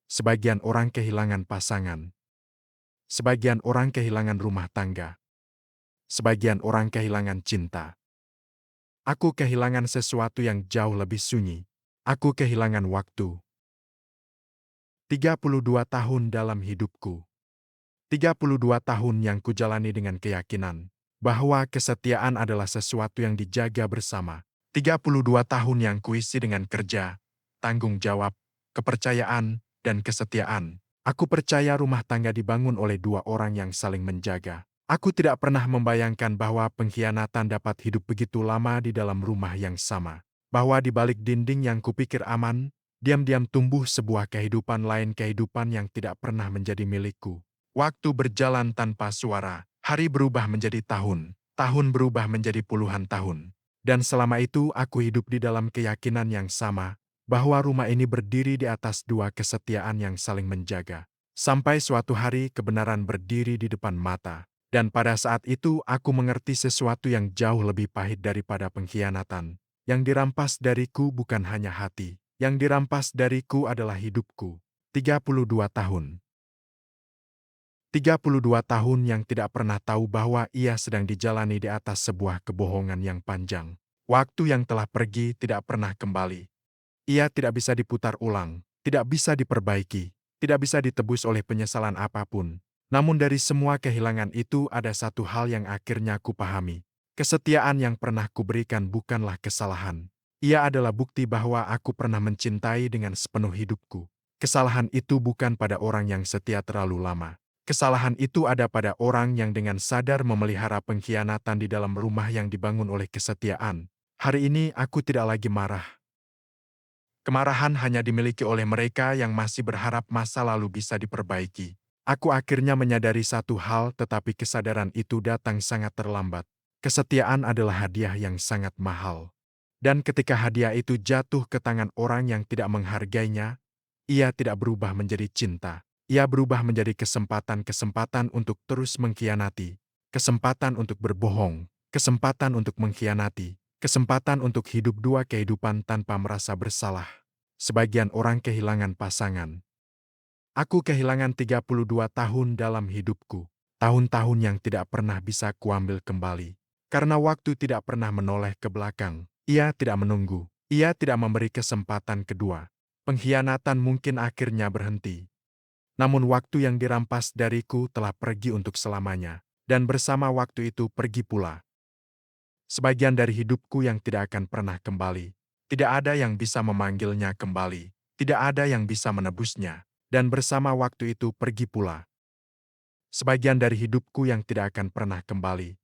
Sebagian orang kehilangan pasangan. Sebagian orang kehilangan rumah tangga. Sebagian orang kehilangan cinta. Aku kehilangan sesuatu yang jauh lebih sunyi. Aku kehilangan waktu. 32 tahun dalam hidupku. 32 tahun yang kujalani dengan keyakinan bahwa kesetiaan adalah sesuatu yang dijaga bersama. 32 tahun yang kuisi dengan kerja, tanggung jawab, kepercayaan, dan kesetiaan. Aku percaya rumah tangga dibangun oleh dua orang yang saling menjaga. Aku tidak pernah membayangkan bahwa pengkhianatan dapat hidup begitu lama di dalam rumah yang sama. Bahwa di balik dinding yang kupikir aman, diam-diam tumbuh sebuah kehidupan lain, kehidupan yang tidak pernah menjadi milikku. Waktu berjalan tanpa suara, hari berubah menjadi tahun, tahun berubah menjadi puluhan tahun. Dan selama itu aku hidup di dalam keyakinan yang sama, bahwa rumah ini berdiri di atas dua kesetiaan yang saling menjaga. Sampai suatu hari kebenaran berdiri di depan mata. Dan pada saat itu aku mengerti sesuatu yang jauh lebih pahit daripada pengkhianatan. Yang dirampas dariku bukan hanya hati, yang dirampas dariku adalah hidupku. 32 tahun. 32 tahun yang tidak pernah tahu bahwa ia sedang dijalani di atas sebuah kebohongan yang panjang. Waktu yang telah pergi tidak pernah kembali. Ia tidak bisa diputar ulang, tidak bisa diperbaiki, tidak bisa ditebus oleh penyesalan apapun. Namun dari semua kehilangan itu ada satu hal yang akhirnya kupahami. Kesetiaan yang pernah kuberikan bukanlah kesalahan. Ia adalah bukti bahwa aku pernah mencintai dengan sepenuh hidupku. Kesalahan itu bukan pada orang yang setia terlalu lama. Kesalahan itu ada pada orang yang dengan sadar memelihara pengkhianatan di dalam rumah yang dibangun oleh kesetiaan. Hari ini aku tidak lagi marah. Kemarahan hanya dimiliki oleh mereka yang masih berharap masa lalu bisa diperbaiki. Aku akhirnya menyadari satu hal, tetapi kesadaran itu datang sangat terlambat. Kesetiaan adalah hadiah yang sangat mahal. Dan ketika hadiah itu jatuh ke tangan orang yang tidak menghargainya, ia tidak berubah menjadi cinta. Ia berubah menjadi kesempatan-kesempatan untuk terus mengkhianati, kesempatan untuk berbohong, kesempatan untuk mengkhianati, kesempatan untuk hidup dua kehidupan tanpa merasa bersalah. Sebagian orang kehilangan pasangan. Aku kehilangan 32 tahun dalam hidupku. Tahun-tahun yang tidak pernah bisa kuambil kembali. Karena waktu tidak pernah menoleh ke belakang. Ia tidak menunggu. Ia tidak memberi kesempatan kedua. Pengkhianatan mungkin akhirnya berhenti. Namun waktu yang dirampas dariku telah pergi untuk selamanya. Dan bersama waktu itu pergi pula sebagian dari hidupku yang tidak akan pernah kembali. Tidak ada yang bisa memanggilnya kembali. Tidak ada yang bisa menebusnya. Dan bersama waktu itu pergi pula sebagian dari hidupku yang tidak akan pernah kembali.